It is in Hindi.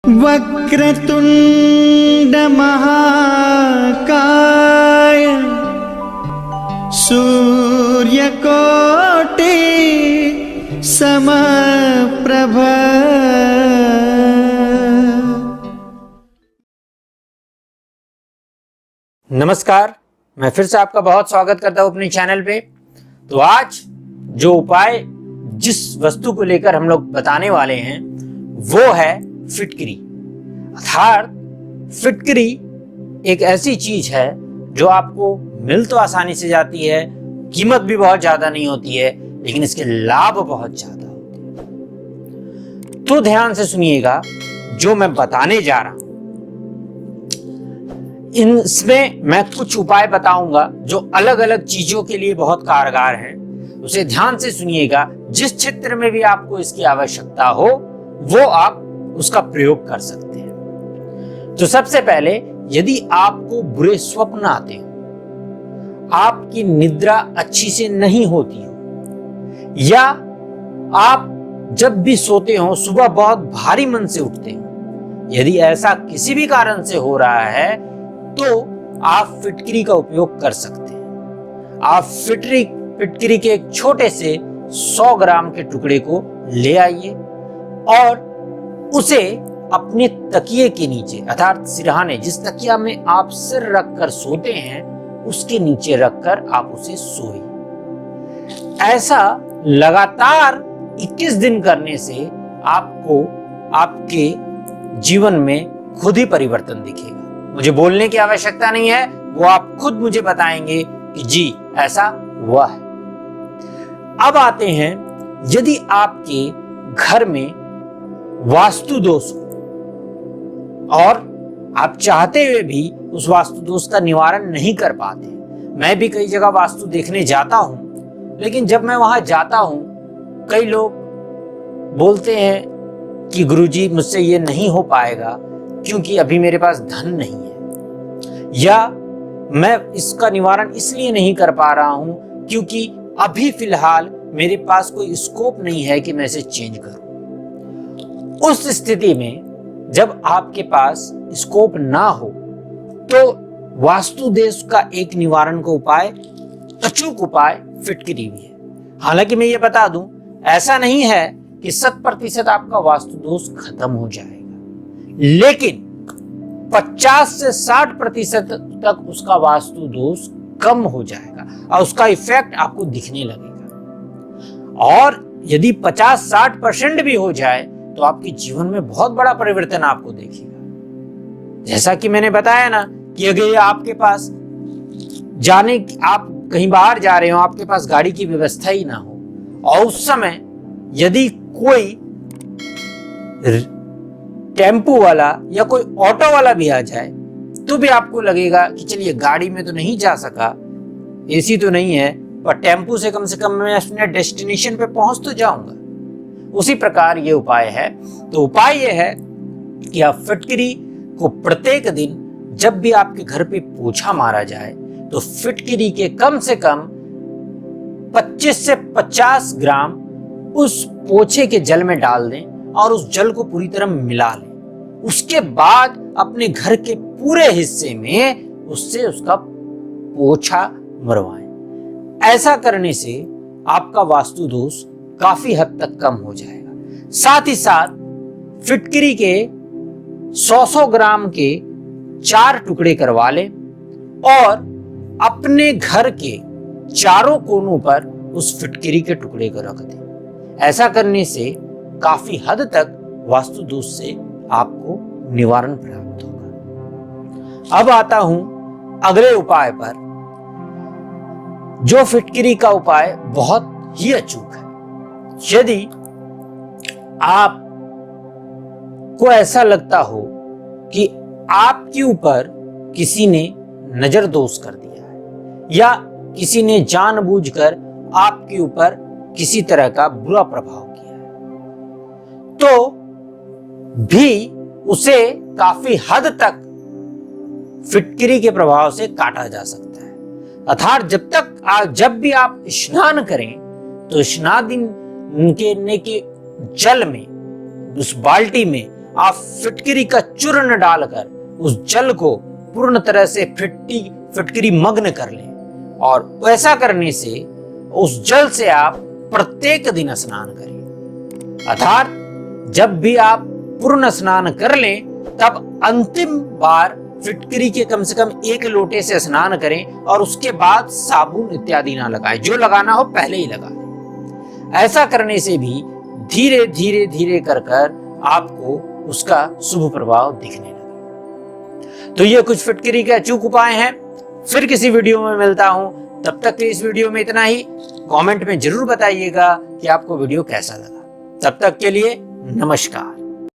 वक्रतुंड महाकाय सूर्यकोटि समप्रभ। नमस्कार, मैं फिर से आपका बहुत स्वागत करता हूं अपने चैनल पे। तो आज जो उपाय जिस वस्तु को लेकर हम लोग बताने वाले हैं वो है फिटकरी। अर्थात फिटकरी एक ऐसी चीज है जो आपको मिल तो आसानी से जाती है, कीमत भी बहुत ज्यादा नहीं होती है, लेकिन इसके लाभ बहुत ज्यादा होते हैं। तो ध्यान से सुनिएगा जो मैं बताने जा रहा हूं। इसमें मैं कुछ उपाय बताऊंगा जो अलग अलग चीजों के लिए बहुत कारगर हैं। उसे ध्यान से सुनिएगा। जिस क्षेत्र में भी आपको इसकी आवश्यकता हो वो आप उसका प्रयोग कर सकते हैं। तो सबसे पहले, यदि आपको बुरे स्वप्न आते हो, आपकी निद्रा अच्छी से नहीं होती हो, या आप जब भी सोते हो सुबह बहुत भारी मन से उठते हो, यदि ऐसा किसी भी कारण से हो रहा है तो आप फिटकरी का उपयोग कर सकते हैं। आप फिटकरी के एक छोटे से 100 ग्राम के टुकड़े को ले आइए और उसे अपने तकिए के नीचे, अर्थात सिरहाने, जिस तकिया में आप सिर रखकर सोते हैं उसके नीचे रखकर आप उसे सोइए। ऐसा लगातार 21 दिन करने से आपको आपके जीवन में खुद ही परिवर्तन दिखेगा। मुझे बोलने की आवश्यकता नहीं है, वो आप खुद मुझे बताएंगे कि जी ऐसा हुआ है। अब आते हैं, यदि आपके घर में वास्तु दोष हो और आप चाहते हुए भी उस वास्तु दोष का निवारण नहीं कर पाते। मैं भी कई जगह वास्तु देखने जाता हूं, लेकिन जब मैं वहां जाता हूं कई लोग बोलते हैं कि गुरुजी मुझसे ये नहीं हो पाएगा क्योंकि अभी मेरे पास धन नहीं है, या मैं इसका निवारण इसलिए नहीं कर पा रहा हूं क्योंकि अभी फिलहाल मेरे पास कोई स्कोप नहीं है कि मैं इसे चेंज करूं। उस स्थिति में जब आपके पास स्कोप ना हो तो वास्तु दोष का एक निवारण का उपाय, अचूक उपाय फिटकरी भी है। हालांकि मैं ये बता दूं, ऐसा नहीं है कि 100% आपका वास्तु दोष खत्म हो जाएगा, लेकिन 50 से 60% तक उसका वास्तु दोष कम हो जाएगा और उसका इफेक्ट आपको दिखने लगेगा। और यदि 50-60% भी हो जाए तो आपके जीवन में बहुत बड़ा परिवर्तन आपको देखेगा। जैसा कि मैंने बताया ना कि अगर आपके पास आप कहीं बाहर जा रहे हो, आपके पास गाड़ी की व्यवस्था ही ना हो और उस समय यदि कोई टेम्पो वाला या कोई ऑटो वाला भी आ जाए तो भी आपको लगेगा कि चलिए गाड़ी में तो नहीं जा सका, एसी तो नहीं है, पर टेम्पो से कम मैं अपने डेस्टिनेशन पे पहुंच तो जाऊंगा। उसी प्रकार ये उपाय है। तो उपाय ये है कि आप फिटकरी को प्रत्येक दिन जब भी आपके घर पे पोछा मारा जाए तो फिटकरी के कम से कम 25 से 50 ग्राम उस पोछे के जल में डाल दें और उस जल को पूरी तरह मिला लें। उसके बाद अपने घर के पूरे हिस्से में उससे उसका पोछा मरवाएं। ऐसा करने से आपका वास्तु दोष काफी हद तक कम हो जाएगा। साथ ही साथ फिटकरी के 100 ग्राम के 4 टुकड़े करवा लें और अपने घर के चारों कोनों पर उस फिटकरी के टुकड़े को रख दें। ऐसा करने से काफी हद तक वास्तु दोष से आपको निवारण प्राप्त होगा। अब आता हूं अगले उपाय पर, जो फिटकरी का उपाय बहुत ही अचूक है। यदि आपको ऐसा लगता हो कि आपके ऊपर किसी ने नजर दोष कर दिया है या किसी ने जानबूझकर आपके ऊपर किसी तरह का बुरा प्रभाव किया है, तो भी उसे काफी हद तक फिटकरी के प्रभाव से काटा जा सकता है। अर्थात जब भी आप स्नान करें तो स्नान के जल में, उस बाल्टी में आप फिटकरी का चूर्ण डालकर उस जल को पूर्ण तरह से फिटकरी मग्न कर लें, और ऐसा करने से उस जल से आप प्रत्येक दिन स्नान करें। अर्थात जब भी आप पूर्ण स्नान कर लें तब अंतिम बार फिटकरी के कम से कम 1 लोटे से स्नान करें, और उसके बाद साबुन इत्यादि ना लगाएं। जो लगाना हो पहले ही लगा लें। ऐसा करने से भी धीरे धीरे धीरे कर आपको उसका शुभ प्रभाव दिखने लगे। तो ये कुछ फिटकरी के अचूक उपाय हैं। फिर किसी वीडियो में मिलता हूं, तब तक के इस वीडियो में इतना ही। कमेंट में जरूर बताइएगा कि आपको वीडियो कैसा लगा। तब तक के लिए नमस्कार।